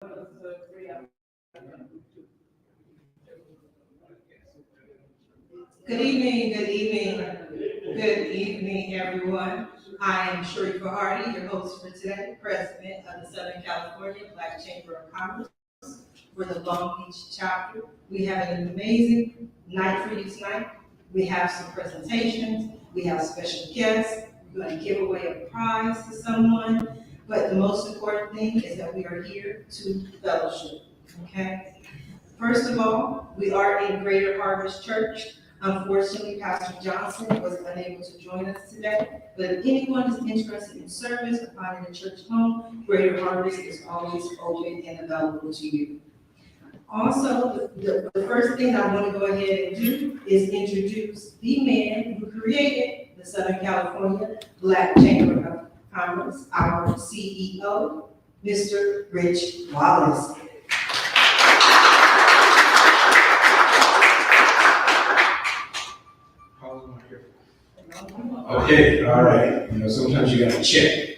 Good evening, good evening, good evening, everyone. I am Sharifa Hardy, your host for today, president of the Southern California Black Chamber of Commerce for the Long Beach chapter. We have an amazing night for you tonight. We have some presentations, we have special guests, we're going to give away a prize to someone, but the most important thing is that we are here to fellowship, okay? First of all, we are in Greater Harvest Church. Unfortunately, Pastor Johnson was unable to join us today, but if anyone is interested in service or finding a church home, Greater Harvest is always open and available to you. Also, the first thing I want to go ahead and do is introduce the man who created the Southern California Black Chamber of Commerce, our CEO, Mr. Rich Wallace. Okay, all right. Sometimes you got to check.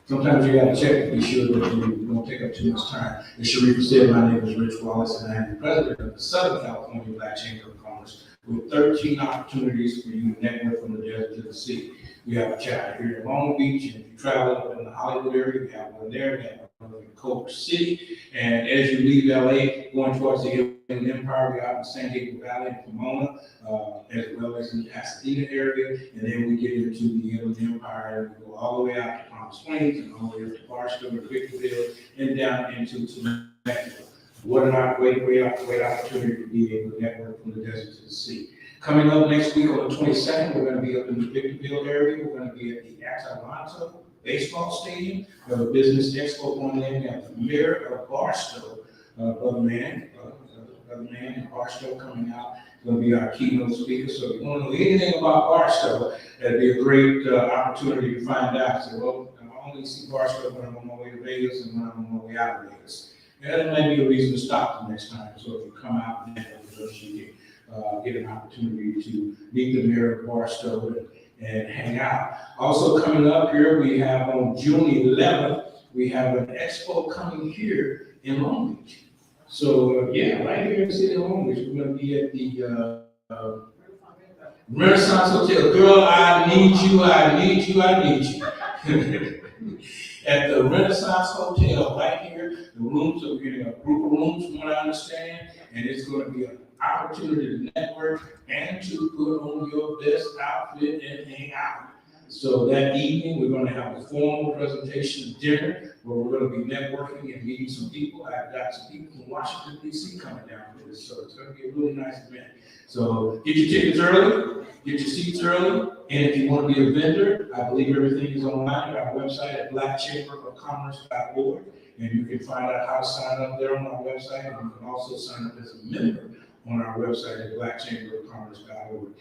Sometimes you got to check to be sure that you don't take up too much time. As Sharifa said, my name is Rich Wallace, and I am the president of the Southern California Black Chamber of Commerce, with 13 opportunities for you to network from the desert to the sea. We have a chapter here in Long Beach, and if you travel up in the Hollywood area, we have one there. We have one in Culver City, and as you leave LA, going towards the Inland Empire, we're out in San Diego Valley and Pomona, as well as in the Pasadena area, and then we get into the Inland Empire, and we go all the way out to Palm Springs, and all the way up to Barstow and Victorville, and down into Temecula. What a great opportunity to be able to network from the desert to the sea. Coming up next week on the 22nd, we're going to be up in the Victorville area. We're going to be at the Atalanta Baseball Stadium. We have a business expo going in. We have the mayor of Barstow, Brother Man in Barstow coming out. Going to be our keynote speaker. So if you want to know anything about Barstow, that'd be a great opportunity to find out. So, well, I only see Barstow when I'm on my way to Vegas and when I'm on my way out of Vegas. And that might be a reason to stop the next time. So if you come out and you get an opportunity to meet the mayor of Barstow and hang out. Also coming up here, we have on June 11th, we have an expo coming here in Long Beach. So right here in the city of Long Beach, we're going to be at the Renaissance Hotel. Girl, I need you. At the Renaissance Hotel, right here, the rooms, so we're getting a group of rooms from what I understand, and it's going to be an opportunity to network and to put on your best outfit and hang out. So that evening, we're going to have a formal presentation dinner where we're going to be networking and meeting some people. I've got some people from Washington, D.C. coming down for this, so it's going to be a really nice event. So get your tickets early, get your seats early, and if you want to be a vendor, I believe everything is online at our website at blackchamberofcommerce.org, and you can find out how to sign up there on our website, and you can also sign up as a member on our website at blackchamberofcommerce.org.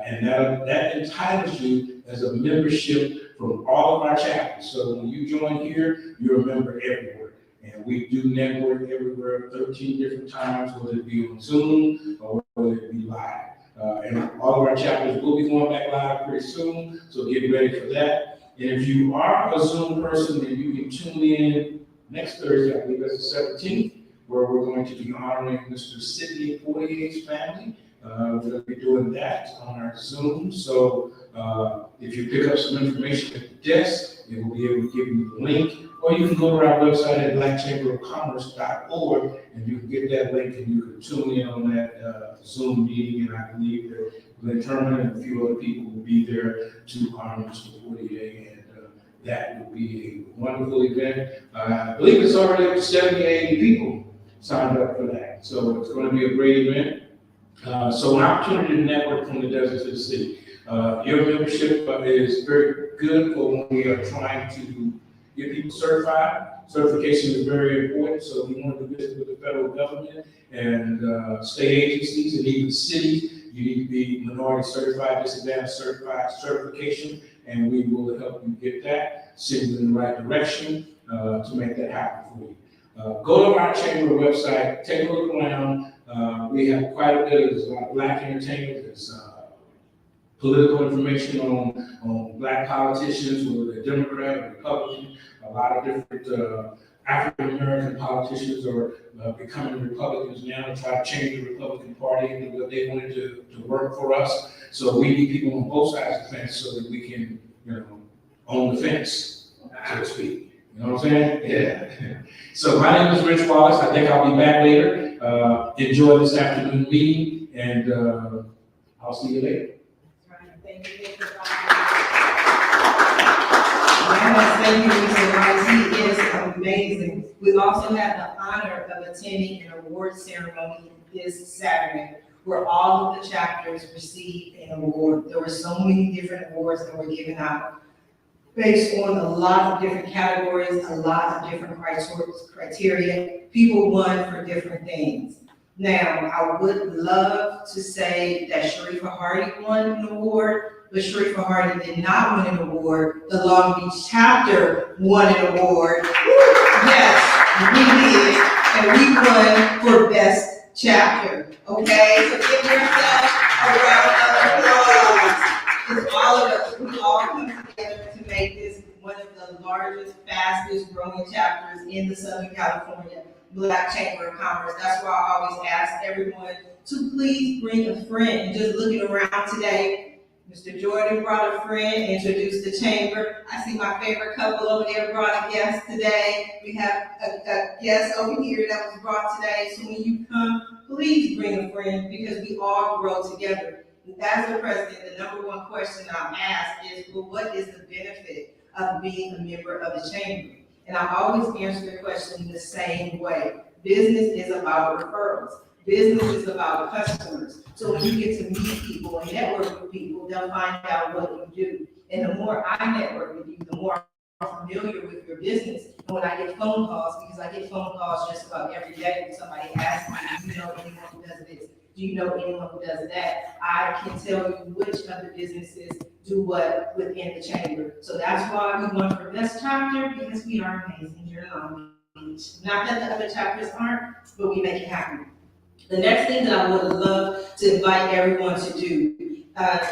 And that entitles you as a membership from all of our chapters. So when you join here, you're a member everywhere. And we do network everywhere 13 different times, whether it be on Zoom or whether it be live. And all of our chapters will be going back live pretty soon, so get ready for that. And if you are a Zoom person, then you can tune in next Thursday, I believe that's the 17th, where we're going to be honoring Mr. Sidney Poutier's family. We're going to be doing that on our Zoom. So if you pick up some information at the desk, it will be able to give you the link. Or you can go to our website at blackchamberofcommerce.org and you can get that link and you can tune in on that Zoom meeting. And I believe that Glenn Turman and a few other people will be there to honor Mr. Poutier. And that will be a wonderful event. I believe it's already up to 70 or 80 people signed up for that. So it's going to be a great event. So an opportunity to network from the desert to the city. Your membership is very good for when we are trying to get people certified. Certification is very important. So we want to visit with the federal government and state agencies and even cities. You need to be minority certified, disadvantaged certified certification, and we will help you get that, send you in the right direction to make that happen for you. Go to our chamber website, take a look around. We have quite a bit of Black entertainment. There's political information on Black politicians, whether they're Democrat or Republican, a lot of different African American politicians are becoming Republicans now to try to change the Republican Party into what they wanted to work for us. So we need people on both sides of the fence so that we can, own the fence, so to speak. You know what I'm saying? Yeah. So my name is Rich Wallace. I think I'll be back later. Enjoy this afternoon meeting, and I'll see you later. Thank you, Mr. Thank you, Mr. Wallace. He is amazing. We also have the honor of attending an award ceremony this Saturday, where all of the chapters received an award. There were so many different awards that were given out based on a lot of different categories, a lot of different criteria. People won for different things. Now, I would love to say that Sharifa Hardy won an award, but Sharifa Hardy did not win an award. The Long Beach chapter won an award. Yes, we did, and we won for best chapter. Okay, so give yourself a round of applause. It's all of us. We all come together to make this one of the largest, fastest growing chapters in the Southern California Black Chamber of Commerce. That's why I always ask everyone to please bring a friend. And just looking around today, Mr. Jordan brought a friend, introduced the chamber. I see my favorite couple over there brought a guest today. We have a guest over here that was brought today. So when you come, please bring a friend because we all grow together. As the president, the number one question I'm asked is, well, what is the benefit of being a member of the chamber? And I always answer the question the same way. Business is about referrals. Business is about customers. So when you get to meet people and network with people, they'll find out what you do. And the more I network with you, the more I'm familiar with your business. And when I get phone calls, because I get phone calls just about every day when somebody asks me, do you know anyone who does this? Do you know anyone who does that? I can tell you which of the businesses do what within the chamber. So that's why we won for best chapter, because we are amazing here in Long Beach. Not that the other chapters aren't, but we make it happen. The next thing that I would love to invite everyone to do,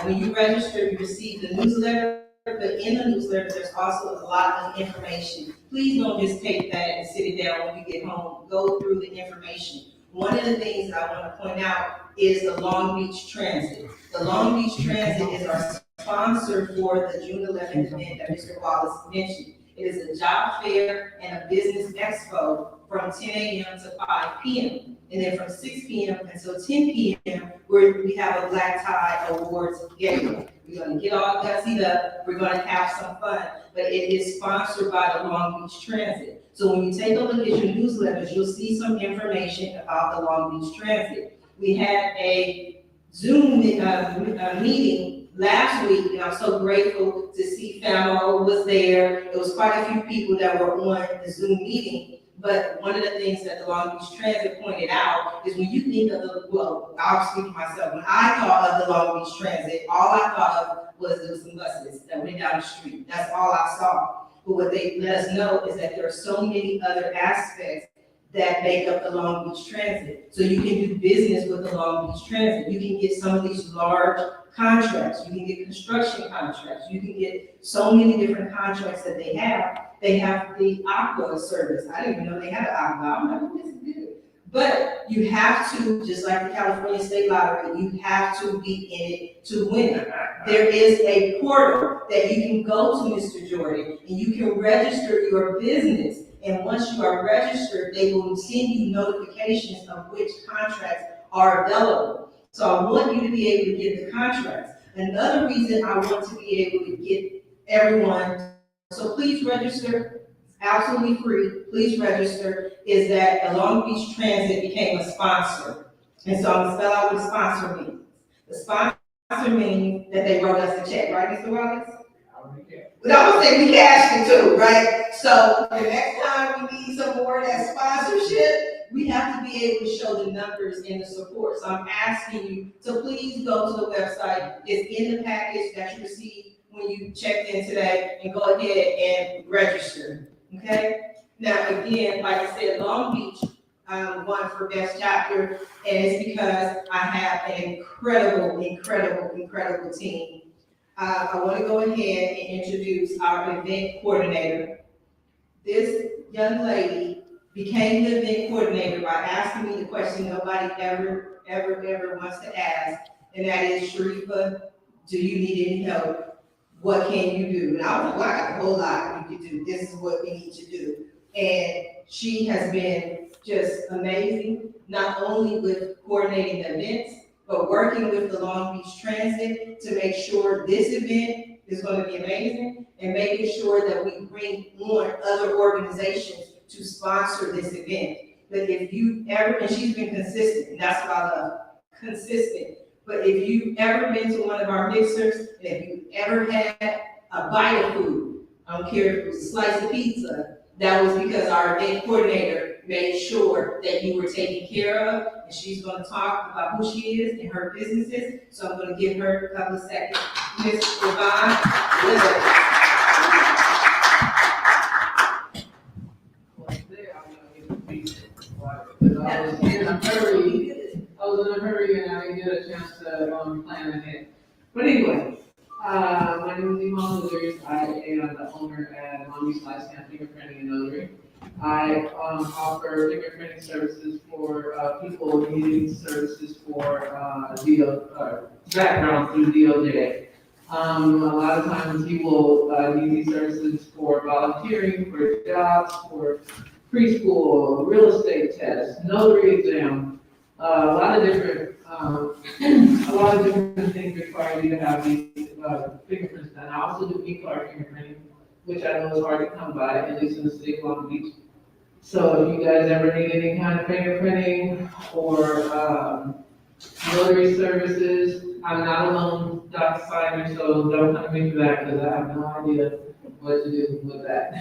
when you register, you receive the newsletter, but in the newsletter, there's also a lot of information. Please don't just take that and sit it down when you get home. Go through the information. One of the things that I want to point out is the Long Beach Transit. The Long Beach Transit is our sponsor for the June 11th event that Mr. Wallace mentioned. It is a job fair and a business expo from 10 a.m. to 5 p.m. And then from 6 p.m. until 10 p.m., we have a black tie awards gala. We're going to get all gussied up. We're going to have some fun. But it is sponsored by the Long Beach Transit. So when you take a look at your newsletters, you'll see some information about the Long Beach Transit. We had a Zoom meeting last week, and I'm so grateful to see Famo was there. It was quite a few people that were on the Zoom meeting. But one of the things that the Long Beach Transit pointed out is when you think of I'll speak for myself. When I thought of the Long Beach Transit, all I thought of was there was some buses that went down the street. That's all I saw. But what they let us know is that there are so many other aspects that make up the Long Beach Transit. So you can do business with the Long Beach Transit. You can get some of these large contracts. You can get construction contracts. You can get so many different contracts that they have. They have the aqua service. I didn't even know they had an aqua. I'm like, what is it? But you have to, just like the California State Lottery, you have to be in it to win it. There is a portal that you can go to, Mr. Jordan, and you can register your business. And once you are registered, they will send you notifications of which contracts are available. So I want you to be able to get the contracts. Another reason I want to be able to get everyone, so please register, absolutely free, please register, is that the Long Beach Transit became a sponsor. And so I'm gonna spell out what sponsor means. The sponsor means that they wrote us a check, right, Mr. Wallace? But I would say we cashed it too, right? So the next time we need some more of that sponsorship, we have to be able to show the numbers and the support. So I'm asking you to please go to the website. It's in the package that you received when you checked in today, and go ahead and register, okay? Now, again, like I said, Long Beach won for best chapter, and it's because I have an incredible team. I want to go ahead and introduce our event coordinator. This young lady became the event coordinator by asking me the question nobody ever wants to ask, and that is, Sharifa, do you need any help? What can you do? And I was like, well, I got a whole lot we can do. This is what we need to do. And she has been just amazing, not only with coordinating the events, but working with the Long Beach Transit to make sure this event is going to be amazing, and making sure that we bring on other organizations to sponsor this event. But if you ever, and she's been consistent, and that's what I love, consistent. But if you've ever been to one of our mixers, and if you've ever had a bite of food, I don't care if it was a slice of pizza, that was because our event coordinator made sure that you were taken care of, and she's gonna talk about who she is and her businesses, so I'm gonna give her a couple of seconds. Ms. Yvonne Lillard. I was in a hurry and I didn't get a chance to plan ahead. But anyway, my name is Yvonne Lillard. I am the owner at Long Beach Lifespan Fingerprinting and Notary. I offer fingerprinting services for people needing services for background through DOJ. A lot of times you will need these services for volunteering, for jobs, for preschool, real estate tests, notary exam, a lot of different things require you to have these fingerprints done. I also do e-card fingerprinting, which I know is hard to come by, at least in the city of Long Beach. So if you guys ever need any kind of fingerprinting or notary services, I'm not a lone doc signer, so don't come to me for that because I have no idea what to do with that.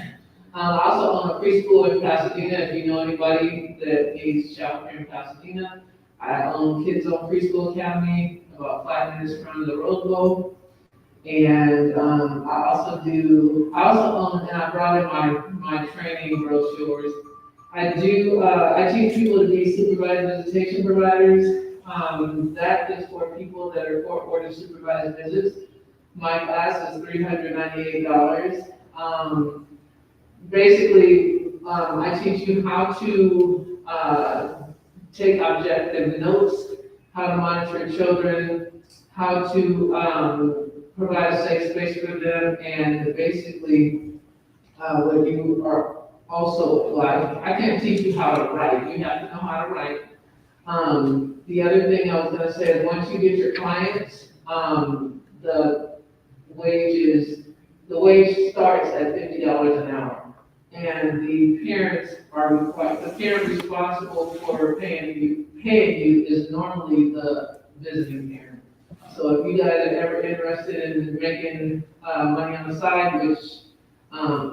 I also own a preschool in Pasadena. If you know anybody that needs childcare in Pasadena, I own Kids on Preschool Academy, about 5 minutes from the Rose Bowl. And I also own, and I brought in my training brochures. I teach people to be supervised visitation providers. That is for people that are court-ordered supervised visits. My class is $398. Basically, I teach you how to take objective notes, how to monitor children, how to provide a safe space for them, and basically what you are also like. I can't teach you how to write. You have to know how to write. The other thing I was going to say is once you get your clients, the wage starts at $50 an hour. And the parents the parent responsible for paying you is normally the visiting parent. So if you guys are ever interested in making money on the side, which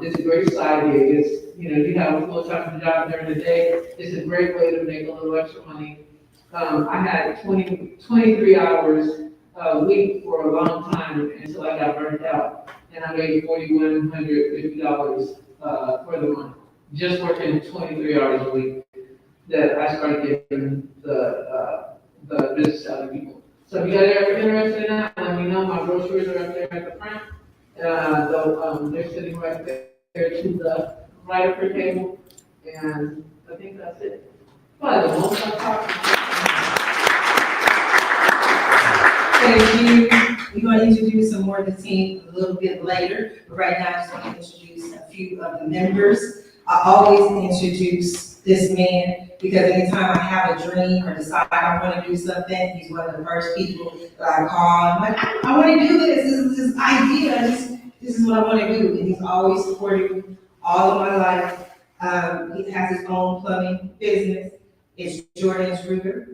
is a great side gig, you have a full-time job during the day, it's a great way to make a little extra money. I had 23 hours a week for a long time until I got burnt out, and I made $4,150 for the month, just working 23 hours a week, that I started getting the business out of people. So if you guys are ever interested in that, let me know. My brochures are up there at the front. They're sitting right there to the right of her table, and I think that's it. But the most I'm talking Thank you. We're going to introduce some more of the team a little bit later, but right now I just want to introduce a few of the members. I always introduce this man because anytime I have a dream or decide I want to do something, he's one of the first people that I call. I'm like, I want to do this. This is this idea. This is what I want to do. And he's always supported me all of my life. He has his own plumbing business. It's Jordan's Rooter.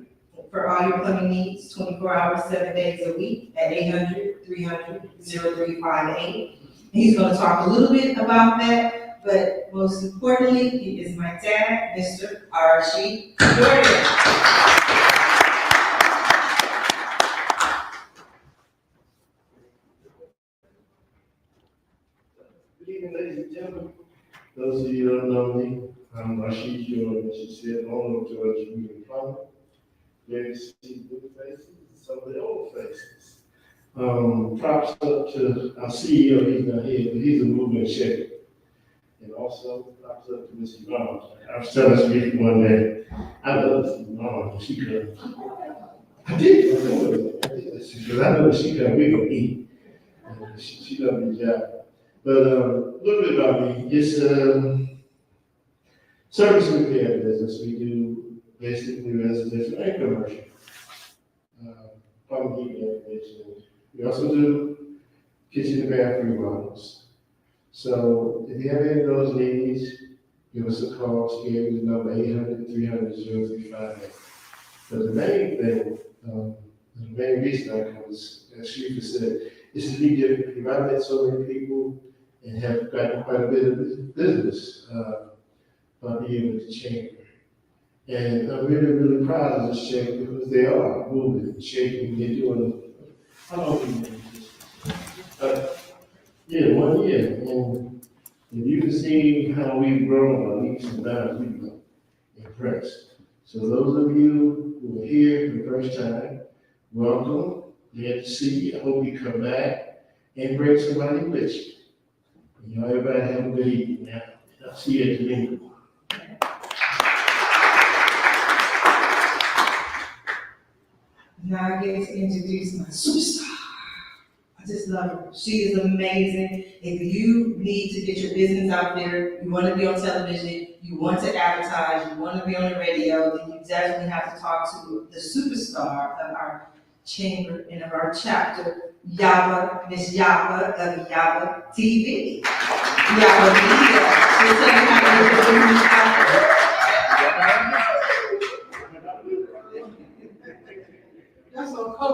For all your plumbing needs, 24 hours, 7 days a week at 800-300-0358. He's going to talk a little bit about that, but most importantly, he is my dad, Mr. R.G. Jordan. Good evening, ladies and gentlemen. Those of you who don't know me, I'm Rashid Jordan, as she said, owner of George Moving Plumbing. Very see good faces, some of the old faces. Props up to our CEO, he's not here, but he's a movement shaker. And also, I was up to Miss Yvonne. I was telling Smith one day, I love Miss Yvonne, when she comes. I did, because I know when she comes, we gonna eat. She does a good job. But a little bit about me, it's service and repair business. We do basically residential and commercial. Plumbing, heating, air conditioning. We also do kitchen and bathroom remodels. So if you have any of those needs, give us a call. She gave me the number 800-300-0358. But the main thing, the main reason I come is, as Sharifa said, is to be different. I've met so many people and have gotten quite a bit of business by being with the chamber. And I'm really, really proud of this chamber because they are moving, shaking, they're doing, how long have you been in this? Yeah, 1 year. And if you can see how we've grown on leaps and bounds, we've been impressed. So those of you who are here for the first time, welcome. Glad to see you. I hope you come back and bring somebody with you. You know, everybody have a good evening now. I'll see you at the meeting. Now I get to introduce my superstar. I just love her. She is amazing. If you need to get your business out there, you want to be on television, you want to advertise, you want to be on the radio, then you definitely have to talk to the superstar of our chamber and of our chapter, Yaba, Miss Yaba of Yaba TV. Yaba TV. She'll tell you how to get your business out there. That's so cool,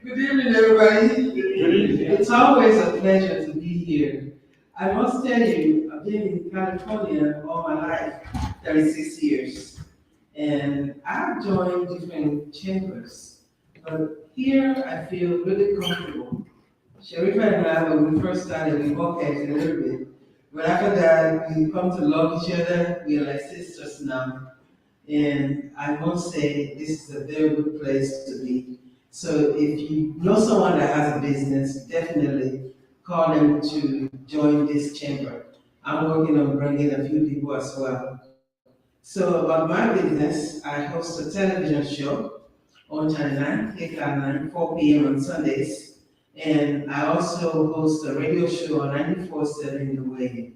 Good evening, everybody. It's always a pleasure to be here. I must tell you, I've been in California all my life, 36 years. And I've joined different chambers. But here I feel really comfortable. Sharifa and I, when we first started, we walked at a little bit. But after that, we come to love each other. We are like sisters now. And I must say, this is a very good place to be. So if you know someone that has a business, definitely call them to join this chamber. I'm working on bringing a few people as well. So about my business, I host a television show on Channel 9, KCAL 9, 4 p.m. on Sundays. And I also host a radio show on 94.7 The Way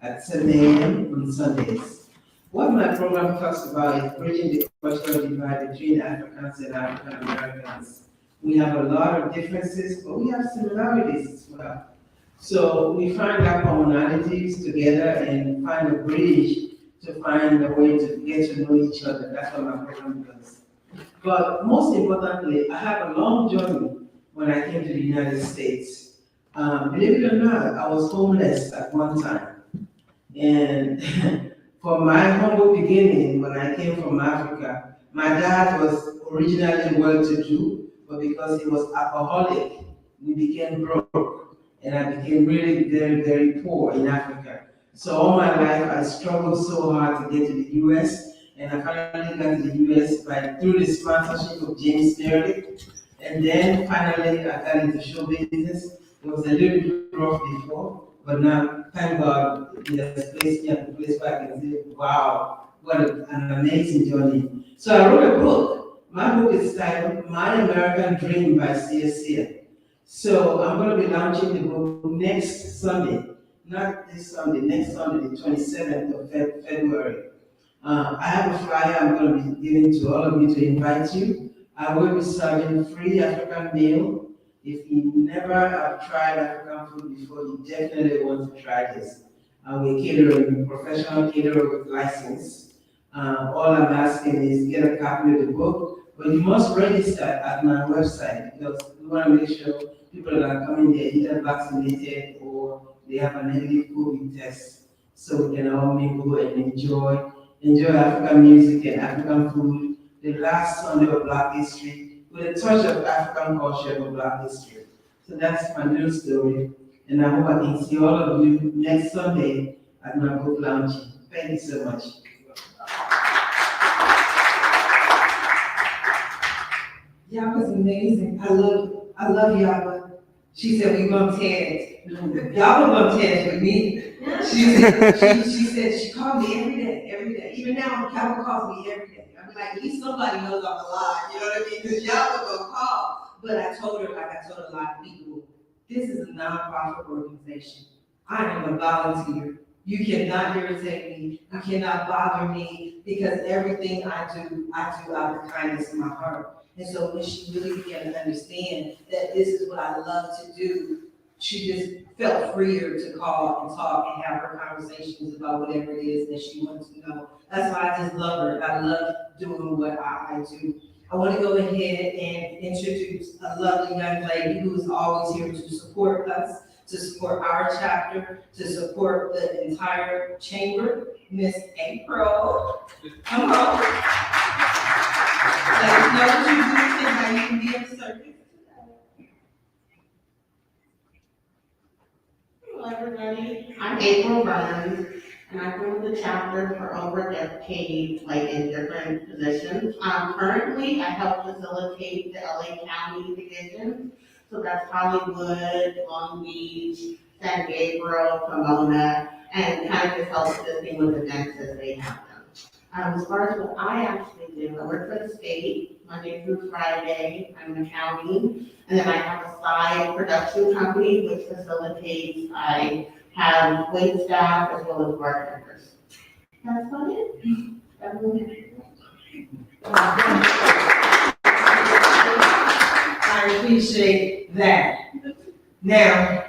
at 7 a.m. on Sundays. What my program talks about is bridging the cultural divide between Africans and African Americans. We have a lot of differences, but we have similarities as well. So we find our commonalities together and find a bridge to find a way to get to know each other. That's what my program does. But most importantly, I have a long journey when I came to the United States. Believe it or not, I was homeless at one time. And from my humble beginning, when I came from Africa, my dad was originally well-to-do, but because he was alcoholic, we became broke, and I became really very, very poor in Africa. So all my life, I struggled so hard to get to the U.S., and I finally got to the U.S. through the sponsorship of James Meredith, and then finally I got into show business. It was a little bit rough before, but now, thank God, He has placed me at the place where I can say, wow, what an amazing journey. So I wrote a book. My book is titled My American Dream by C.S. So I'm going to be launching the book next Sunday. Not this Sunday, next Sunday, the 27th of February. I have a flyer I'm going to be giving to all of you to invite you. I will be serving free African meal. If you never have tried African food before, you definitely want to try this. We're catering, professional caterer with license. All I'm asking is get a copy of the book, but you must register at my website because we want to make sure people that are coming there either vaccinated or they have a negative COVID test, so we can all mingle and enjoy African music and African food. The last Sunday of Black History, with a touch of African culture of Black history. So that's my little story, and I hope I can see all of you next Sunday at my book launching. Thank you so much. Yaba's amazing. I love Yaba. She said we're gonna TED. Y'all will bump heads with me. She said she called me every day. Even now, Calvin calls me every day. I'm like, at least somebody knows I'm alive, you know what I mean? Because y'all are gonna call. But I told her, like I told a lot of people, this is a nonprofit organization. I am a volunteer. You cannot irritate me. You cannot bother me because everything I do out of the kindness of my heart. And so when she really began to understand that this is what I love to do, she just felt freer to call and talk and have her conversations about whatever it is that she wants to know. That's why I just love her. I love doing what I do. I want to go ahead and introduce a lovely young lady who is always here to support us, to support our chapter, to support the entire chamber, Miss April. Come on. Let us know what you do and how you can be of service. Hello, everybody. I'm April Burns, and I've been with the chapter for over a decade, like in different positions. Currently, I help facilitate the LA County division. So that's Hollywood, Long Beach, San Gabriel, Pomona, and kind of just help assisting with events as they happen. As far as what I actually do, I work for the state Monday through Friday. I'm an accounting, and then I have a side production company which facilitates. I have wait staff as well as bartenders. That's about it. I appreciate that. Now,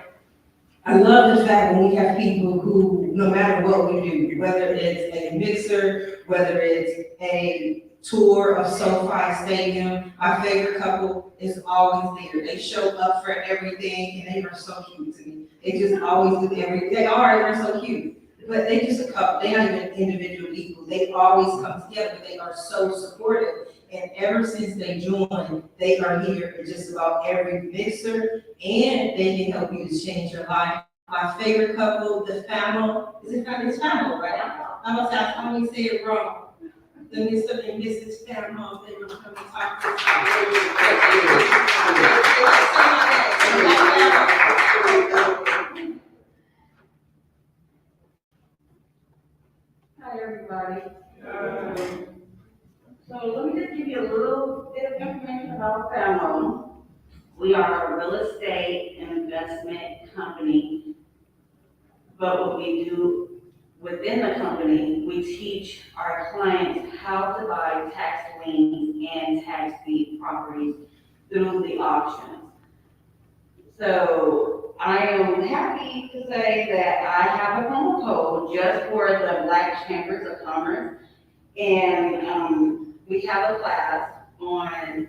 I love the fact when we have people who, no matter what we do, whether it's a mixer, whether it's a tour of SoFi Stadium, my favorite couple is always there. They show up for everything and they are so cute to me. They just always do everything. They're so cute. But they just a couple, they're not even individual people. They always come together. They are so supportive. And ever since they joined, they are here for just about every mixer, and they can help you to change your life. My favorite couple, the Famo, it's Famo, right? I'm gonna say it wrong. The Mr. and Mrs. Famo, they were coming to talk to us. Hi, everybody. So let me just give you a little bit of information about Fidelity. We are a real estate investment company, but what we do within the company, we teach our clients how to buy tax liens and tax deed properties through the auctions. So I am happy to say that I have a promo code just for the Black Chambers of Commerce. And we have a class on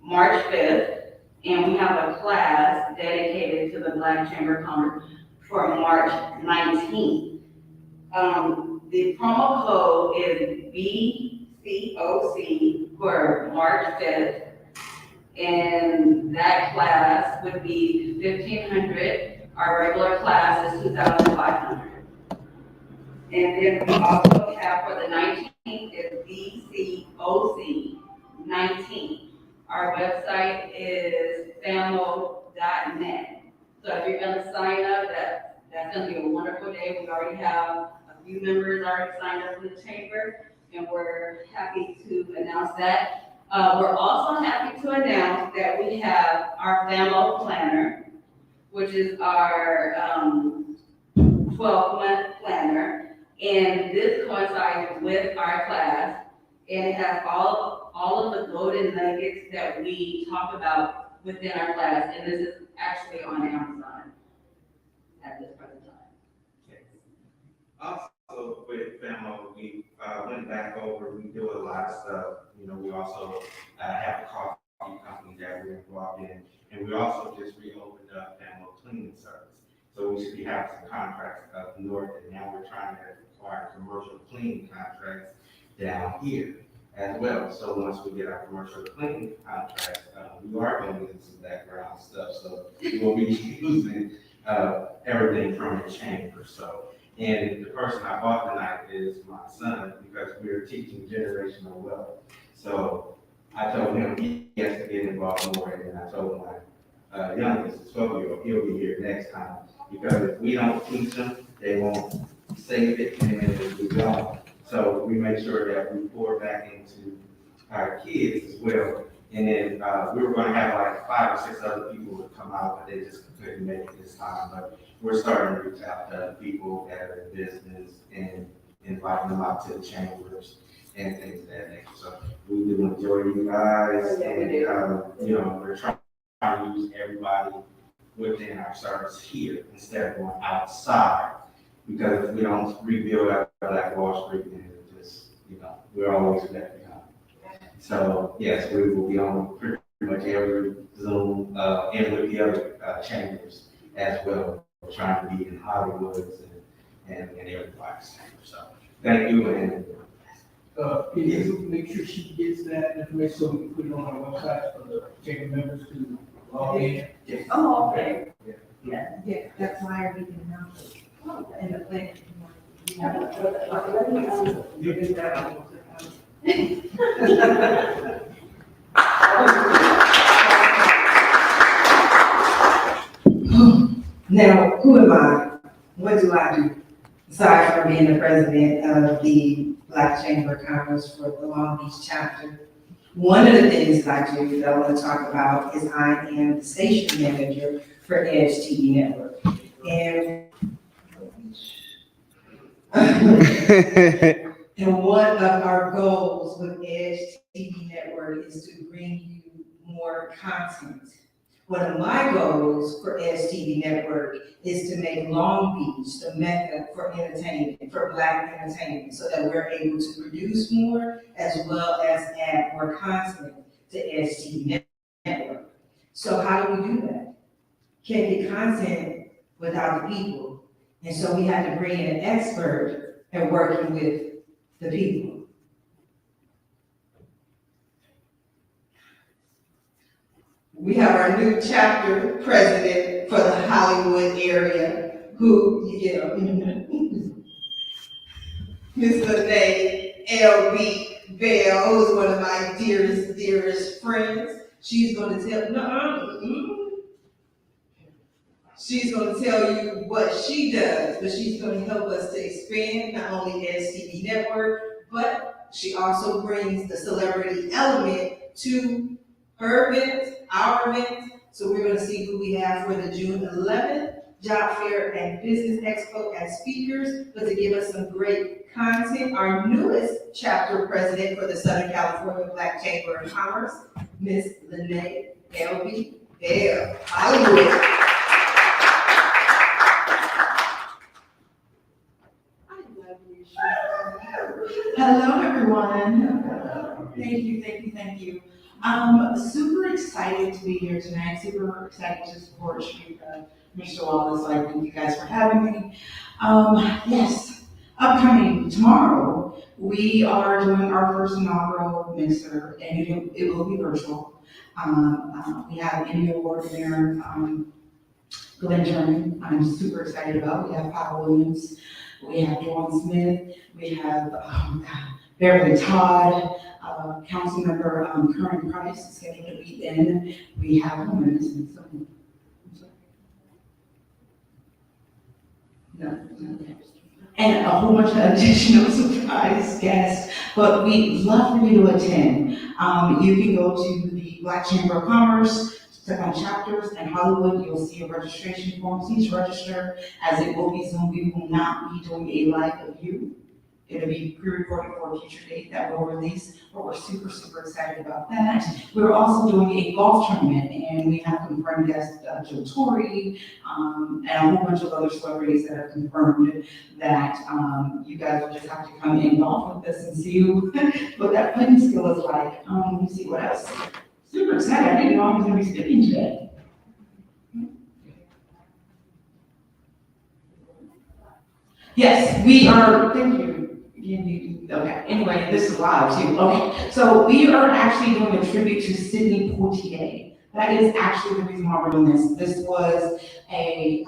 March 5th, and we have a class dedicated to the Black Chamber of Commerce for March 19th. The promo code is BCOC for March 5th, and that class would be $1,500. Our regular class is $2,500. And then we also have for the 19th is BCOC 19. Our website is famo.net. So if you're gonna sign up, that's gonna be a wonderful day. We already have a few members already signed up for the chamber, and we're happy to announce that. We're also happy to announce that we have our FAMO planner, which is our 12-month planner. And this coincides with our class, and it has all of the golden nuggets that we talk about within our class, and this is actually on Amazon at this present time. Also, with FAMO, we went back over, we do a lot of stuff. You know, we also have a coffee company that we're involved in, and we also just reopened up FAMO cleaning service. So we should be having some contracts up north, and now we're trying to acquire commercial cleaning contracts down here as well. So once we get our commercial cleaning contracts, we are going to get some background stuff. So we'll be using everything from the chamber. So, and the person I bought tonight is my son, because we're teaching generational wealth. So I told him he has to get involved more, and then I told him youngest, 12-year-old, he'll be here next time. Because if we don't teach them, they won't save it and then it'll be gone. So we make sure that we pour back into our kids as well. And then, we were gonna have like 5 or 6 other people would come out, but they just couldn't make it this time. But we're starting to reach out to people that are in business and inviting them out to the chambers and things of that nature. So we do enjoy you guys and, you know, we're trying to use everybody within our service here instead of going outside. Because if we don't rebuild our Black Wall Street, then it just, you know, we're always left behind. So yes, we will be on pretty much every Zoom, and with the other chambers as well, trying to be in Hollywood and everybody's chamber. So thank you and. Can you make sure she gets that information so we can put it on our website for the chamber members to log in? Yes. Oh, okay. Yeah, that's why we can now, in the plan. Now, who am I? What do I do? Aside from being the president of the Black Chamber of Commerce for the Long Beach chapter, one of the things that I do that I want to talk about is I am the station manager for Edge TV Network. And and one of our goals with Edge TV Network is to bring you more content. One of my goals for Edge TV Network is to make Long Beach the mecca for entertainment, for Black entertainment, so that we're able to produce more as well as add more content to Edge TV Network. So how do we do that? Can't get content without the people. And so we had to bring in an expert at working with the people. We have our new chapter president for the Hollywood area, who, you know, Mr. Nay L.B. Bell, who's one of my dearest friends. She's going to tell, she's going to tell you what she does, but she's going to help us to expand not only STV Network, but she also brings the celebrity element to her event, our event. So we're going to see who we have for the June 11th Job Fair and Business Expo as speakers, but to give us some great content, our newest chapter president for the Southern California Black Chamber of Commerce, Ms. Lene L.B. Bell. Hollywood. Hello, everyone. Thank you. Super excited to be here tonight. Super excited to support Mr. Wallace. I thank you guys for having me. Yes, upcoming tomorrow, we are doing our first inaugural mixer, and it will be virtual. We have an Emmy Award winner, Glenn German, I'm super excited about. We have Papa Williams, we have Dawn Smith, we have Beverly Todd, council member Curran Price is scheduled to be in. We have and a whole bunch of additional surprise guests, but we'd love for you to attend. You can go to the Black Chamber of Commerce, click on chapters, and Hollywood, you'll see a registration form. Please register, as it will be Zoom. We will not be doing a live of you. It'll be pre-recorded for a future date that we'll release, but we're super excited about that. We're also doing a golf tournament, and we have confirmed guests, Joe Torre, and a whole bunch of other celebrities that have confirmed that you guys will just have to come and golf with us and see what that putting skill is like. Let me see what else. Super excited. I didn't know I was going to be speaking today. Yes, we are. Thank you. Okay, anyway, this is live too. Okay, so we are actually doing a tribute to Sidney Poutier. That is actually the reason why we're doing this. This was a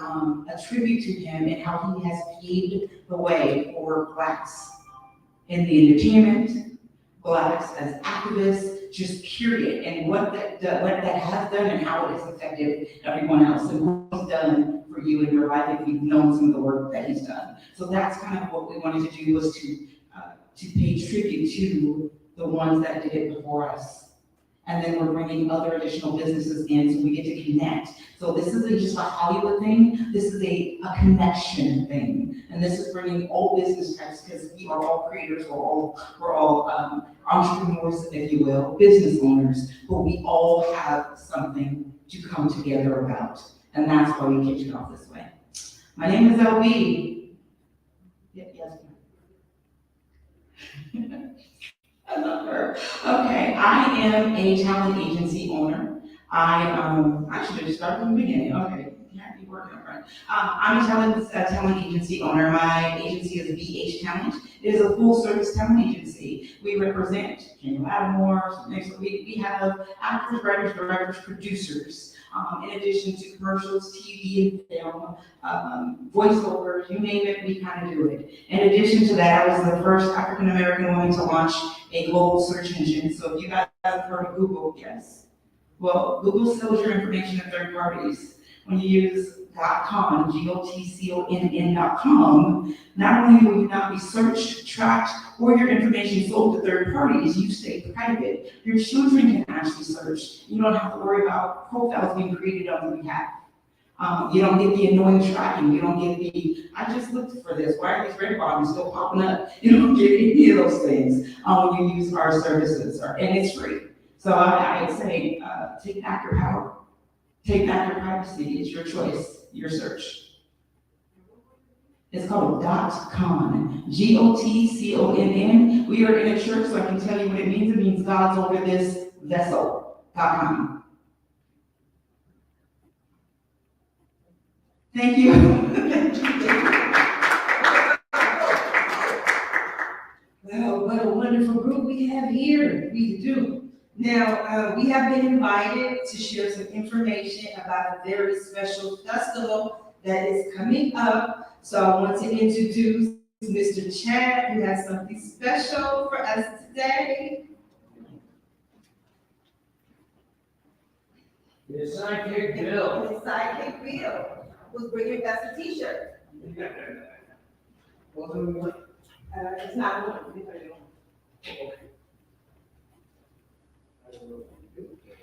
tribute to him and how he has paved the way for Blacks in the entertainment, Blacks as activists, just period, and what that has done and how it has affected everyone else, and what he's done for you in your life if you've known some of the work that he's done. So that's kind of what we wanted to do, was to pay tribute to the ones that did it before us. And then we're bringing other additional businesses in, so we get to connect. So this isn't just a Hollywood thing, this is a connection thing. And this is bringing all business types, because we are all creators, we're all entrepreneurs, if you will, business owners, but we all have something to come together about. And that's why we kicked it off this way. My name is LB. Yes, ma'am. I love her. Okay, I am a talent agency owner. I should have just started from the beginning. Okay, can't be working on right. I'm a talent agency owner. My agency is BH Talent. It is a full-service talent agency. We represent Kendall Lattimore. Next week we have actors, writers, directors, producers. In addition to commercials, TV and film, voiceovers, you name it, we kind of do it. In addition to that, I was the first African-American woman to launch a global search engine. So if you guys have heard of Google, yes. Well, Google sells your information to third parties. When you use .com, GOTCONN.com, not only will you not be searched, tracked, or your information sold to third parties, you stay private. Your children can actually search. You don't have to worry about profiles being created on your behalf. You don't get the annoying tracking. You don't get the, I just looked for this. Why are these red bottoms still popping up? You don't get any of those things when you use our services, and it's free. So I say, take back your power. Take back your privacy. It's your choice, your search. It's called .con, GOTCONN. We are in a church, so I can tell you what it means. It means God's over this vessel, .com. Thank you. Well, what a wonderful group we have here. We do. Now, we have been invited to share some information about a very special festival that is coming up. So I want to introduce Mr. Chad, who has something special for us today. His sidekick Bill. His sidekick Bill, who's bringing us a t-shirt. It's not one.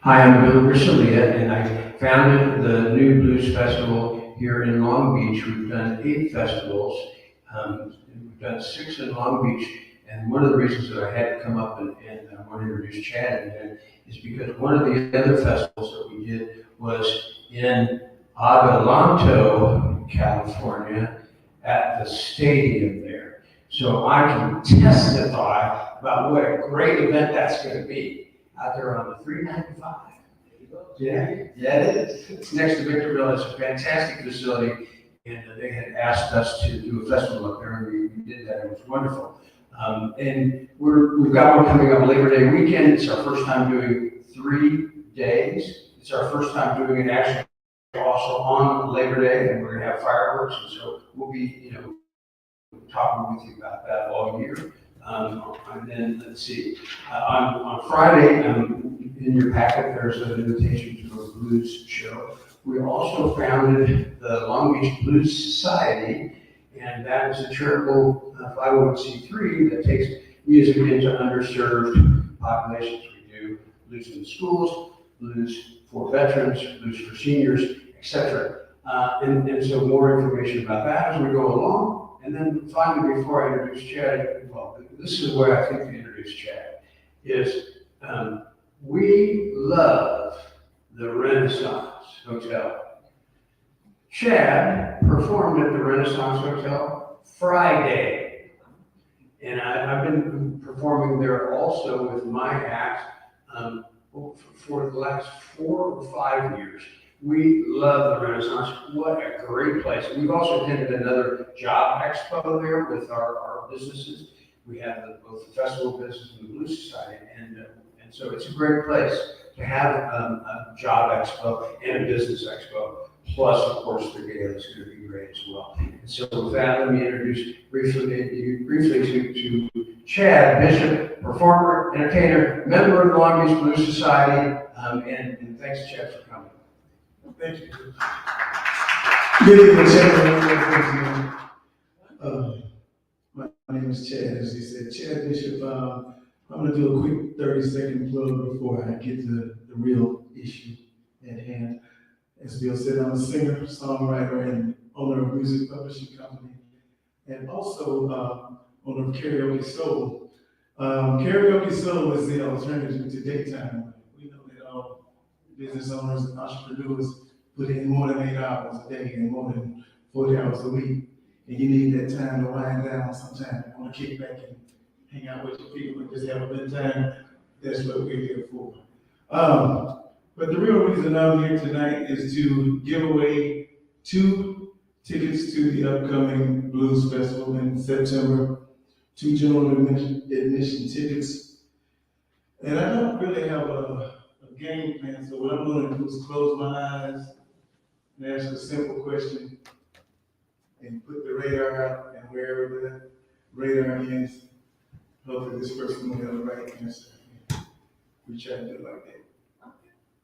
Hi, I'm Bill Grisalia, and I founded the New Blues Festival here in Long Beach. We've done 8 festivals. We've done 6 in Long Beach, and one of the reasons that I had to come up and I want to introduce Chad again is because one of the other festivals that we did was in Adelanto, California, at the stadium there. So I can testify about what a great event that's going to be out there on the 395. Yeah, it is. It's next to Victorville. It's a fantastic facility, and they had asked us to do a festival up there, and we did that. It was wonderful. And we've got one coming up Labor Day weekend. It's our first time doing 3 days. It's our first time doing it actually also on Labor Day, and we're going to have fireworks, and so we'll be, talking with you about that all year. And then, let's see, on Friday, in your packet, there's an invitation to a blues show. We also founded the Long Beach Blues Society, and that is a charitable 501c3 that takes music into underserved populations. We do blues in schools, blues for veterans, blues for seniors, etc. And so more information about that as we go along. And then finally, before I introduce Chad, well, this is where I think to introduce Chad, is we love the Renaissance Hotel. Chad performed at the Renaissance Hotel Friday. And I've been performing there also with my act for the last 4 or 5 years. We love the Renaissance. What a great place. We've also attended another job expo there with our businesses. We have both the festival business and the Blues Society. And so it's a great place to have a job expo and a business expo. Plus, of course, the gala is going to be great as well. And so with that, let me introduce briefly to Chad Bishop, performer, entertainer, member of the Long Beach Blues Society, and thanks, Chad, for coming. Thank you. Good evening, gentlemen. My name is Chad, as he said, Chad Bishop. I'm gonna do a quick 30-second plug before I get to the real issue at hand. As Bill said, I'm a singer, songwriter, and owner of a music publishing company, and also owner of Karaoke Soul. Karaoke Soul is the alternative to daytime. We know that all business owners and entrepreneurs put in more than 8 hours a day and more than 40 hours a week. And you need that time to wind down sometime. You want to kick back and hang out with your people and just have a good time. That's what we're here for. But the real reason I'm here tonight is to give away 2 tickets to the upcoming Blues Festival in September, 2 general admission tickets. And I don't really have a game plan, so what I'm going to do is close my eyes and ask a simple question and put the radar out, and wherever the radar is, hopefully this person will have the right answer. We try to do it like that.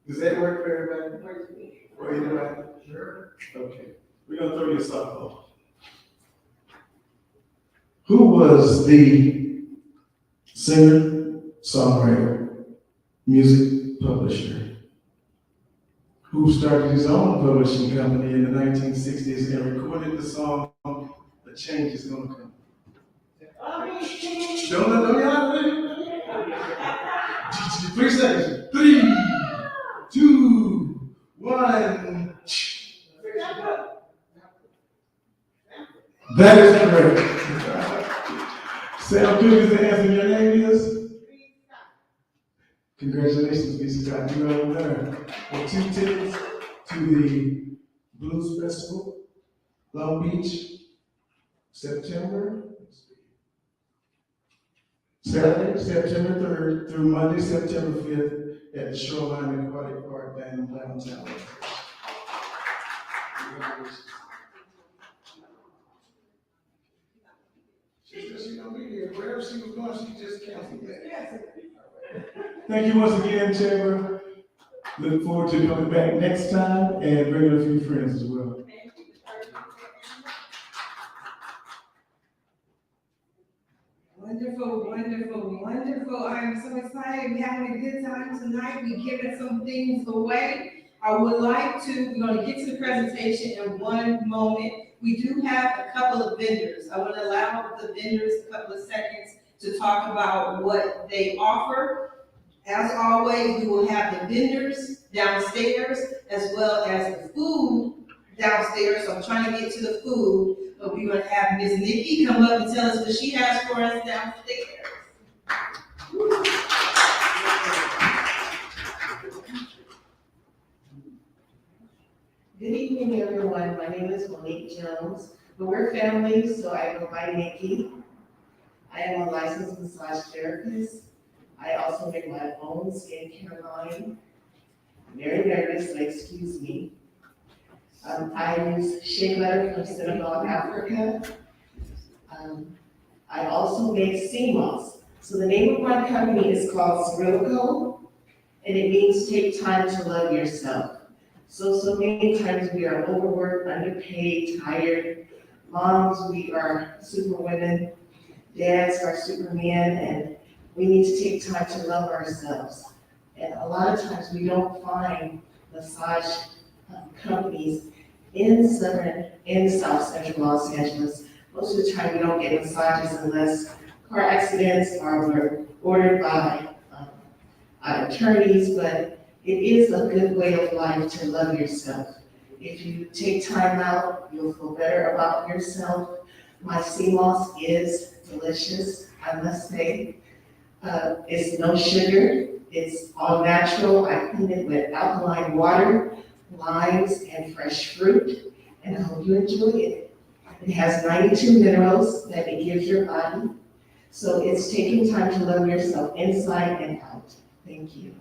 Does that work for everybody? For anybody? Sure. Okay. We're gonna throw you a softball. Who was the singer, songwriter, music publisher who started his own publishing company in the 1960s and recorded the song "The Change Is Gonna Come"? Don't yell. 3 seconds. 3, 2, 1. That is correct. Sam Cook is the answer. Your name is? Congratulations, Mr. Scott. You are the winner of 2 tickets to the Blues Festival, Long Beach, September 3rd through Monday, September 5th at the Shoreline Aquatic Park downtown. She said she's gonna be here. Wherever she was going, she just canceled that. Thank you once again, Chamber. Look forward to coming back next time and bringing a few friends as well. Wonderful, wonderful, wonderful. I am so excited. We're having a good time tonight. We're giving some things away. I would like to, we're going to get to the presentation in one moment. We do have a couple of vendors. I want to allow the vendors a couple of seconds to talk about what they offer. As always, we will have the vendors downstairs as well as the food downstairs. So I'm trying to get to the food, but we're going to have Ms. Nikki come up and tell us what she has for us downstairs. Good evening, everyone. My name is Monique Jones, but we're family, so I go by Nikki. I am a licensed massage therapist. I also make my own skincare line. I'm very nervous, so excuse me. I use shea butter from Senegal, Africa. I also make sea moss. So the name of my company is called Cirilico, and it means take time to love yourself. So many times we are overworked, underpaid, tired. Moms, we are super women. Dads are super men, and we need to take time to love ourselves. And a lot of times we don't find massage companies in South Central Los Angeles. Most of the time we don't get massages unless car accidents are ordered by attorneys, but it is a good way of life to love yourself. If you take time out, you'll feel better about yourself. My sea moss is delicious, I must say. It's no sugar, it's all natural. I clean it with alkaline water, limes, and fresh fruit, and I hope you enjoy it. It has 92 minerals that it gives your body. So it's taking time to love yourself inside and out. Thank you.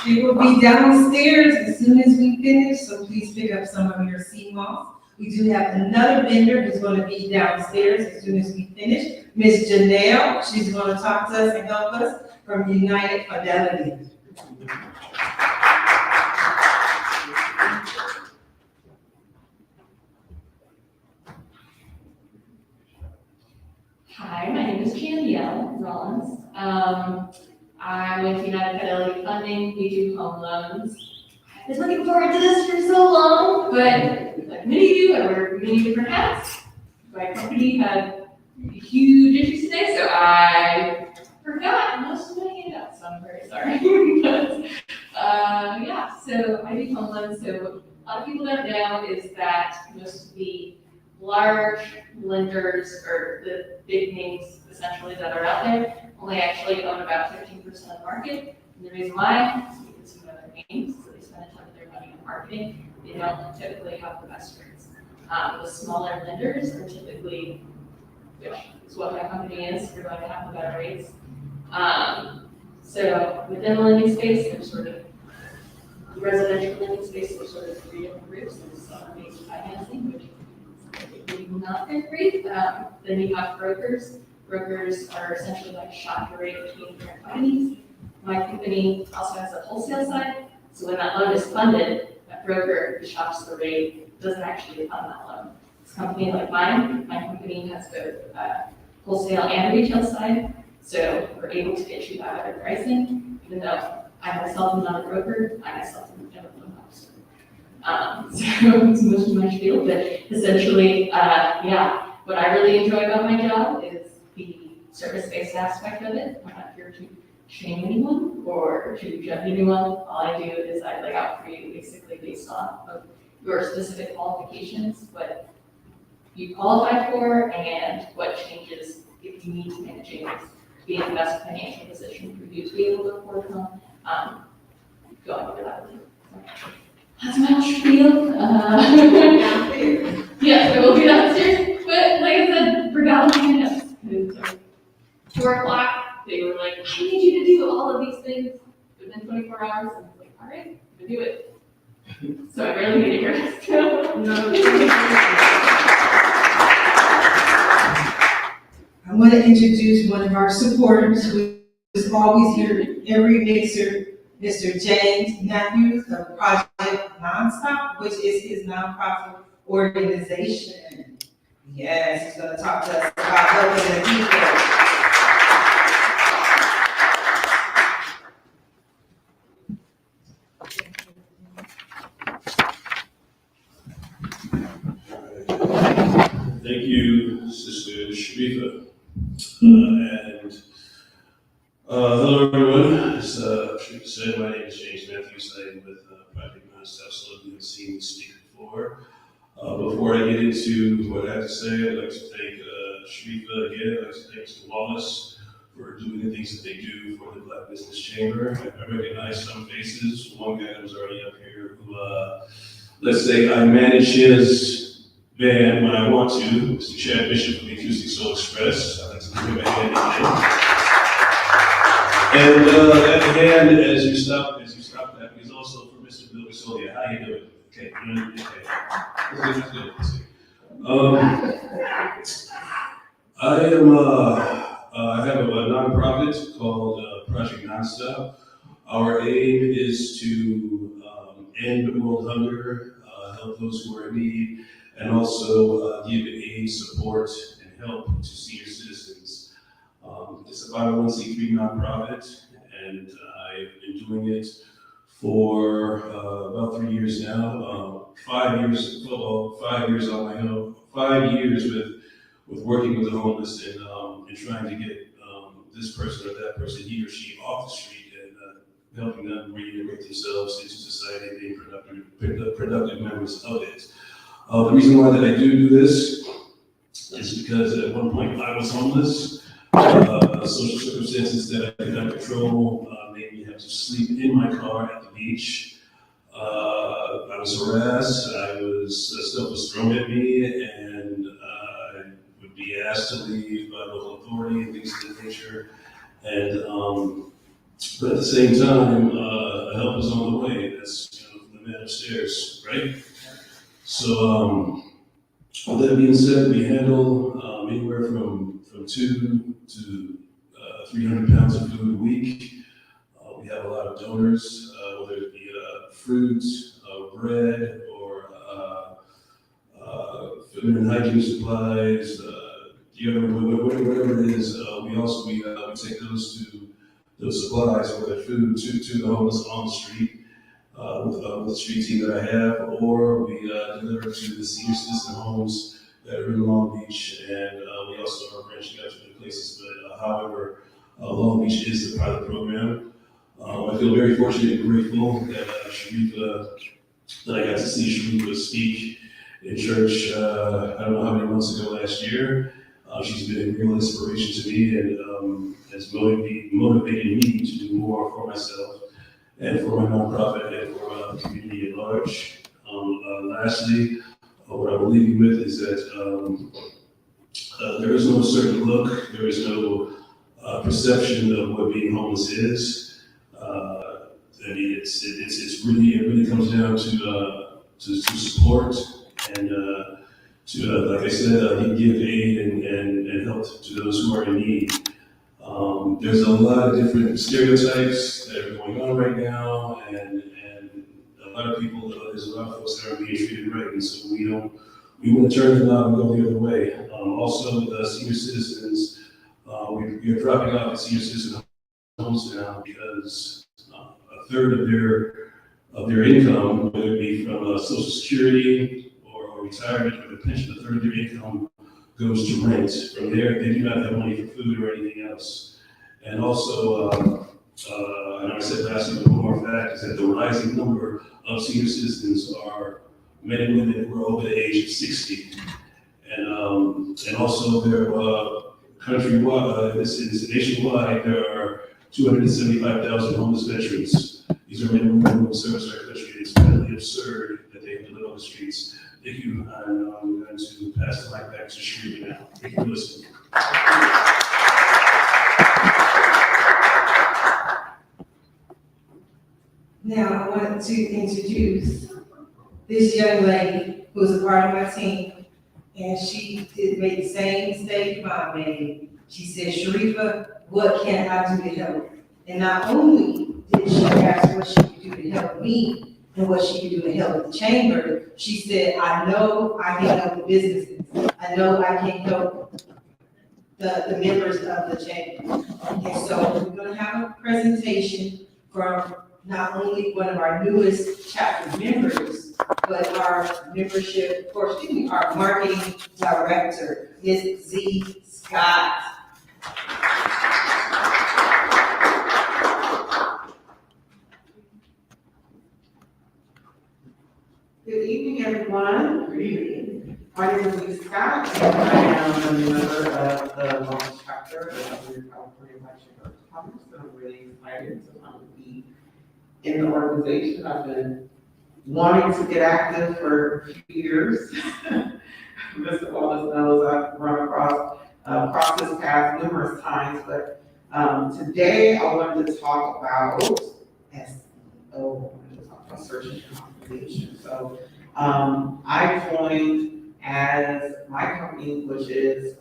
She will be downstairs as soon as we finish, so please pick up some of your sea moss. We do have another vendor who's going to be downstairs as soon as we finish. Ms. Janelle, she's going to talk to us and help us from United Fidelity. Hi, my name is Danielle Rollins. I'm with United Fidelity Funding. We do home loans. I've been looking forward to this for so long, but like many of you, I wear many different hats. My company had huge issues today, so I forgot most of my handouts, so I'm very sorry. But yeah, so I do home loans. So what a lot of people don't know is that most of the large lenders or the big names essentially that are out there only actually own about 15% of the market. And the reason why is because some other names, so they spend a ton of their money on marketing. They don't typically have the best rates. The smaller lenders are typically, which is what my company is, we're going to have the better rates. So within the lending space, there's sort of the residential lending space, there's sort of three different groups. There's seller-based financing, which not very great. Then you have brokers. Brokers are essentially like shop the rate between different companies. My company also has a wholesale side. So when that loan is funded, that broker who shops the rate doesn't actually fund that loan. This company like mine, my company has both wholesale and retail side. So we're able to get you that better pricing, even though I myself am not a broker, I myself am a loan officer. So it's most of my spiel, but essentially, yeah, what I really enjoy about my job is the service-based aspect of it. I'm not here to shame anyone or to judge anyone. All I do is I lay out for you basically based on your specific qualifications, what you qualify for, and what changes if you need to make changes, be in the best financial position for you to be able to afford them. Going over that with you. That's my spiel. Yes, I will be downstairs. But like I said, forgot my handout. 4 o'clock, they were like, I need you to do all of these things within 24 hours. And I was like, all right, I'm gonna do it. So I barely made it rest. I want to introduce one of our supporters who is always here every Mr. James Matthews of Project Nonstop, which is his nonprofit organization. Yes, he's going to talk to us about helping the people. Thank you, Sister Sharifa. And hello, everyone. As Sharifa said, my name is James Matthews. I am with Project Nonstop, so you have seen me speak before. Before I get into what I have to say, I'd like to thank Sharifa again. I'd like to thank Mr. Wallace for doing the things that they do for the Black Business Chamber. I recognize some faces. One guy who's already up here who, let's say, I manage his band when I want to, Mr. Chad Bishop of the Acoustic Soul Express. I'd like to give him a hand again. And at the hand, as you stop that, is also for Mr. Bill Solia. How you doing? Okay, okay. That's good. I have a nonprofit called Project Nonstop. Our aim is to end world hunger, help those who are in need, and also give aid, support, and help to senior citizens. It's a 501c3 nonprofit, and I've been doing it for about 3 years now. 5 years on my own. 5 years with working with the homeless and trying to get this person or that person, he or she, off the street and helping them reintegrate themselves into society and being productive members of it. The reason why that I do this is because at one point I was homeless. Social circumstances that I could not control made me have to sleep in my car at the beach. I was harassed. Stuff was thrown at me, and I would be asked to leave by local authority and things of that nature. And but at the same time, help was on the way. That's the man upstairs, right? So With that being said, we handle anywhere from 2 to 300 pounds of food a week. We have a lot of donors, whether it be fruit, bread, or feminine hygiene supplies, whatever it is. We take those supplies or the food to the homeless on the street. With the street team that I have, or we deliver to the senior citizen homes that are in Long Beach, and we also are branching out to other places. But however, Long Beach is the pilot program. I feel very fortunate and grateful that that I got to see Sharifa speak in church. I don't know how many months ago last year. She's been a real inspiration to me and has motivated me to do more for myself and for my nonprofit and for the community at large. Lastly, what I will leave you with is that there is no certain look, there is no perception of what being homeless is. I mean, it really comes down to support and like I said, give aid and help to those who are in need. There's a lot of different stereotypes that are going on right now, and a lot of people, there's a lot of folks that are being treated right, and so we want to turn them out and go the other way. Also, with senior citizens, we're dropping off at senior citizen homes now because a third of their income, whether it be from Social Security or retirement or the pension, a third of their income goes to rent. From there, they do not have money for food or anything else. And also, I know I said last week, but one more fact is that the rising number of senior citizens are men and women who are over the age of 60. And also there countrywide, this is nationwide, there are 275,000 homeless veterans. These are men and women who service our country. It's really absurd that they have to live on the streets. Thank you, and I'm going to pass the mic back to Sharifa now. Thank you for listening. Now, I want to introduce this young lady who is a part of my team, and she made the same mistake Mom made. She said, Sharifa, what can I do to help? And not only did she ask what she could do to help me and what she could do to help the chamber, she said, I know I can help the businesses. I know I can help the members of the chamber. And so we're gonna have a presentation from not only one of our newest chapter members, but our membership, or excuse me, our marketing director, Ms. Z. Scott. Good evening, everyone. Good evening. My name is Ms. Scott, and I am a member of the Untitled Chapter of the California Black Chamber of Commerce. And I'm really excited to be in the organization. I've been wanting to get active for a few years. Mr. Wallace knows I've run across this path numerous times, but today I wanted to talk about SEO. I wanted to talk about search engine optimization. So I joined as my company, which is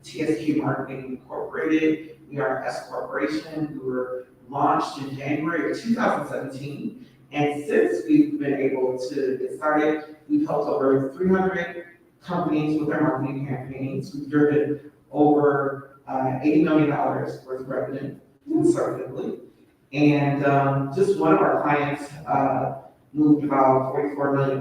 TSQ Marketing Incorporated. We are an S corporation. We were launched in January of 2017. And since we've been able to get started, we've helped over 300 companies with their marketing campaigns. We've driven over $80 million worth of revenue conservatively. And just one of our clients moved about $44 million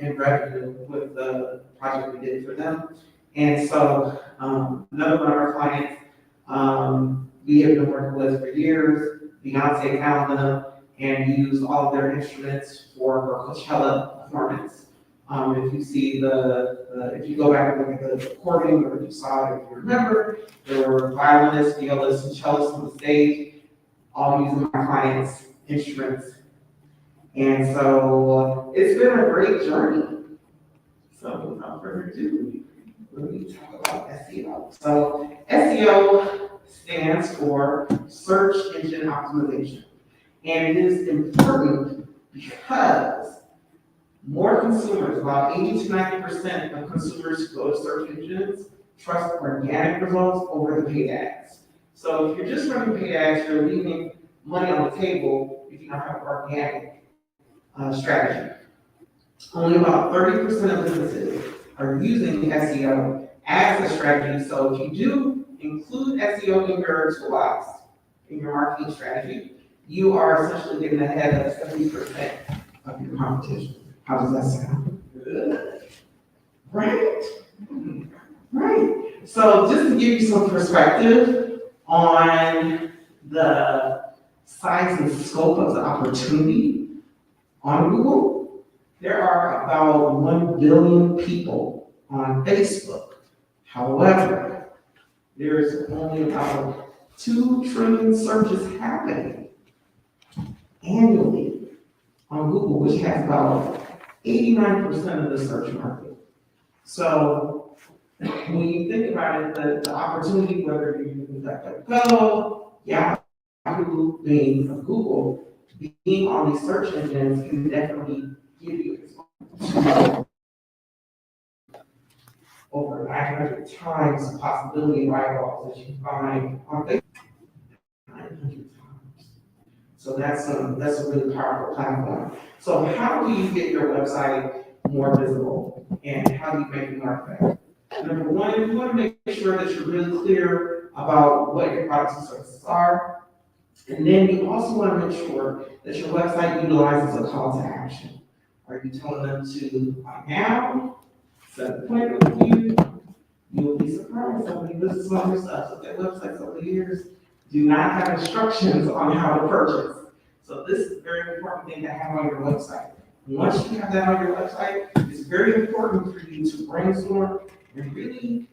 in revenue with the project we did for them. And so another one of our clients we have been working with for years, Beyonce found them and used all of their instruments for her Coachella performance. If you see if you go back and look at the recording, or if you saw it, if you remember, there were violinists, violists, and cellists on the stage, all using my clients' instruments. And so it's been a great journey. So without further ado, let me talk about SEO. So SEO stands for Search Engine Optimization. And it is important because More consumers, about 80 to 90% of consumers who go to search engines trust organic results over the paid ads. So if you're just running paid ads, you're leaving money on the table if you don't have an organic strategy. Only about 30% of businesses are using SEO as a strategy. So if you do include SEO in your toolbox, in your marketing strategy, you are essentially getting ahead of 70% of your competition. How does that sound? Good. Right? Right. So just to give you some perspective on the size and scope of the opportunity on Google, there are about 1 billion people on Facebook. However, there's only about 2 trillion searches happening annually on Google, which has about 89% of the search market. So when you think about it, the opportunity, whether you're using DuckDuckGo, Yahoo, Bing, or Google, being on these search engines can definitely give you over 900 times the possibility of eyeballs that you find on Facebook. 900 times. So that's a really powerful platform. So how do you get your website more visible, and how do you make it more effective? Number one, you want to make sure that you're really clear about what your products and services are. And then you also want to make sure that your website utilizes a call to action. Are you telling them to buy now, set an appointment with you? You'll be surprised. Some of you business owners up their websites over the years do not have instructions on how to purchase. So this is a very important thing to have on your website. Once you have that on your website, it's very important for you to brainstorm and really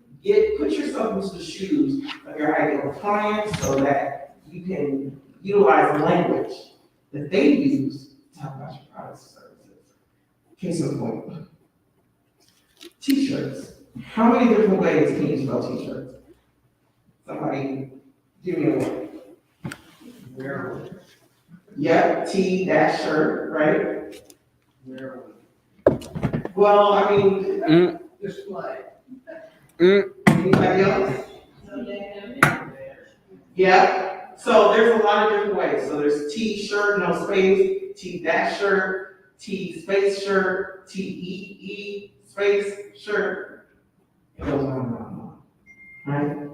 put yourself into the shoes of your ideal client so that you can utilize the language that they use to talk about your products and services. Case in point, t-shirts. How many different ways can you spell t-shirts? Somebody give me a word. Where? Yep, T-shirt, right? Where? Well, I mean, display. Anybody else? Yeah. So there's a lot of different ways. So there's T-shirt, no space, T-shirt, T-space shirt, T-E-E space shirt. It goes on and on, right?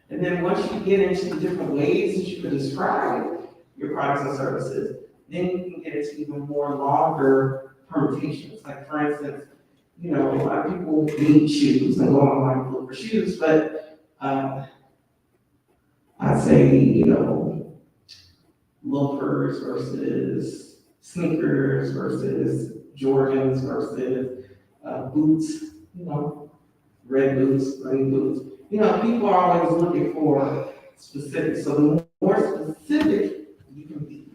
And then once you get into the different ways that you can describe your products and services, then you can get into even more longer permutations. Like for instance, a lot of people need shoes and go online and look for shoes, but I'd say, loafers versus sneakers versus Jordans versus boots, red boots, green boots. People are always looking for specifics. So the more specific you can be,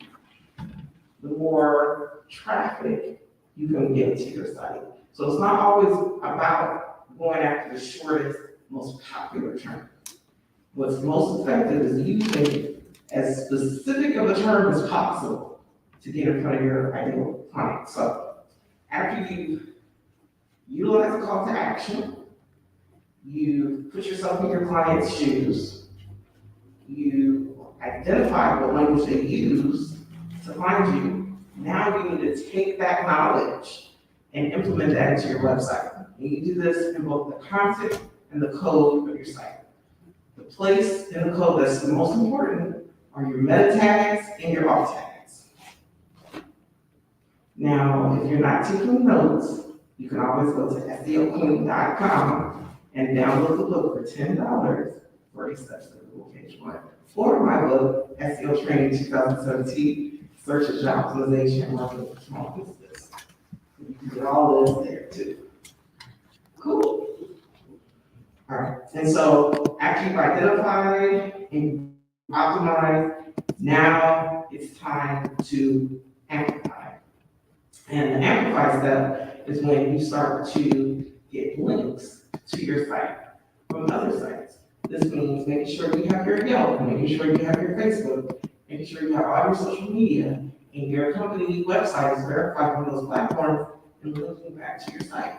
the more traffic you can get to your site. So it's not always about going after the shortest, most popular term. What's most effective is using as specific of a term as possible to get in front of your ideal client. So after you utilize a call to action, you put yourself in your client's shoes, you identify what language they use to find you. Now you need to take that knowledge and implement that into your website. And you do this in both the content and the code of your site. The place in the code that's the most important are your meta tags and your alt tags. Now, if you're not taking notes, you can always go to SEOqueen.com and download the book for $10 for 8 steps to Google page 1. Or my book, SEO Training 2017, Search Engine Optimization and Marketing for Small Business. You can get all this there too. Cool. All right, and so after you've identified and optimized, now it's time to amplify. And the amplify step is when you start to get links to your site from other sites. This means making sure you have your Yelp, making sure you have your Facebook, making sure you have all your social media, and your company website is verified on those platforms and linking back to your site.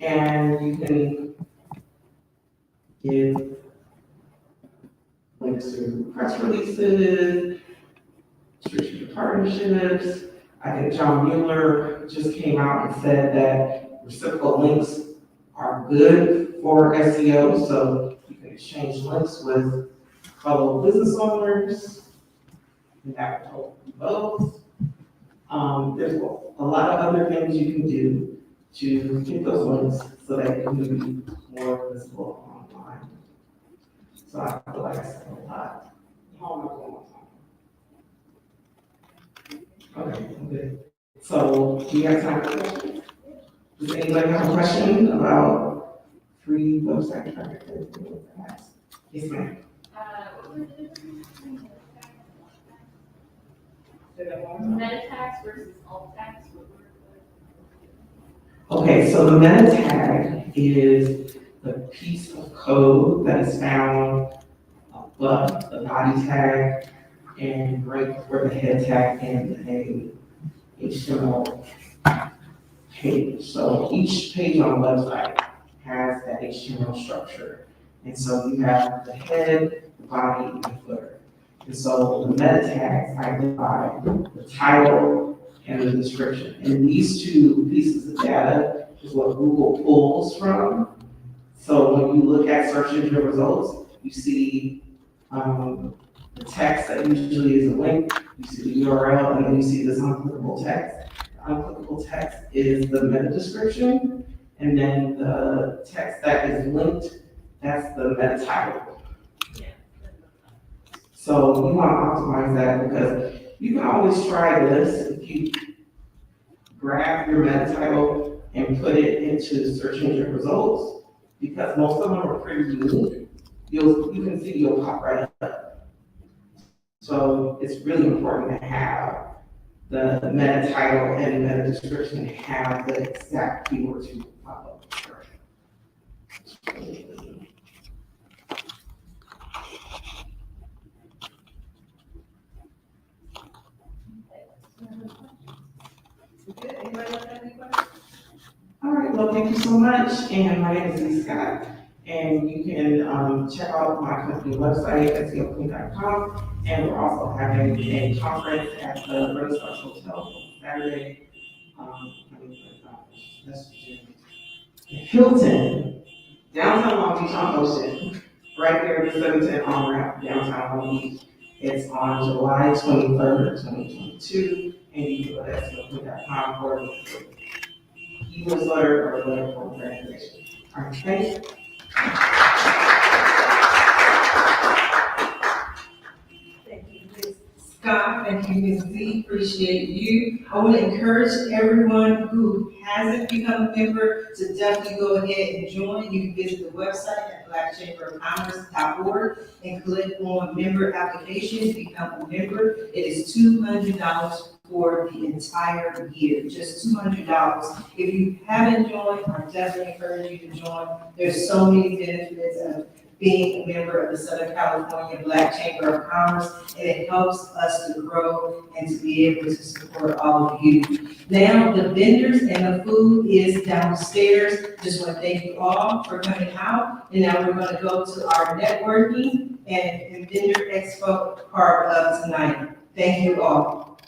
And you can give links to press releases, strategic partnerships. I think John Mueller just came out and said that reciprocal links are good for SEO, so you can exchange links with fellow business owners, and that would help you both. There's a lot of other things you can do to get those links so that you can be more visible online. So I feel like I said a lot. How am I going on time? Okay, I'm good. So do you have time for questions? Does anybody have a question about free website traffic? Yes, ma'am. Meta tags versus alt tags. Okay, so the meta tag is the piece of code that is found above the body tag and right where the head tag in a HTML page. So each page on the website has that HTML structure. And so you have the head, the body, and the footer. And so the meta tags identify the title and the description. And these two pieces of data is what Google pulls from. So when you look at search engine results, you see the text that usually is a link, you see the URL, and then you see this unclickable text. The unclickable text is the meta description, and then the text that is linked, that's the meta title. So you want to optimize that because you can always try this if you grab your meta title and put it into search engine results, because most of them are pretty unique. You can see you'll pop right up. So it's really important to have the meta title and meta description have the exact keywords you pop up. Anybody else have any questions? All right, well, thank you so much, and my name is Lee Scott, and you can check out my company website at seoqueen.com, and we're also having a conference at the Renaissance Hotel Saturday, that's Hilton, downtown Long Beach on Ocean, right there at the 710 on ramp, downtown Long Beach. It's on July 23rd, 2022, and you can go to seoqueen.com for the newsletter or letter for graduation. All right, thank you. Thank you, Ms. Scott. Thank you, Ms. Z. Appreciate you. I want to encourage everyone who hasn't become a member to definitely go ahead and join. You can visit the website at blackchamberofcommerce.org and click on member application to become a member. It is $200 for the entire year, just $200. If you haven't joined, I definitely encourage you to join. There's so many benefits of being a member of the Southern California Black Chamber of Commerce, and it helps us to grow and to be able to support all of you. Now, the vendors and the food is downstairs. Just want to thank you all for coming out, and now we're going to go to our networking and vendor expo part of tonight. Thank you all.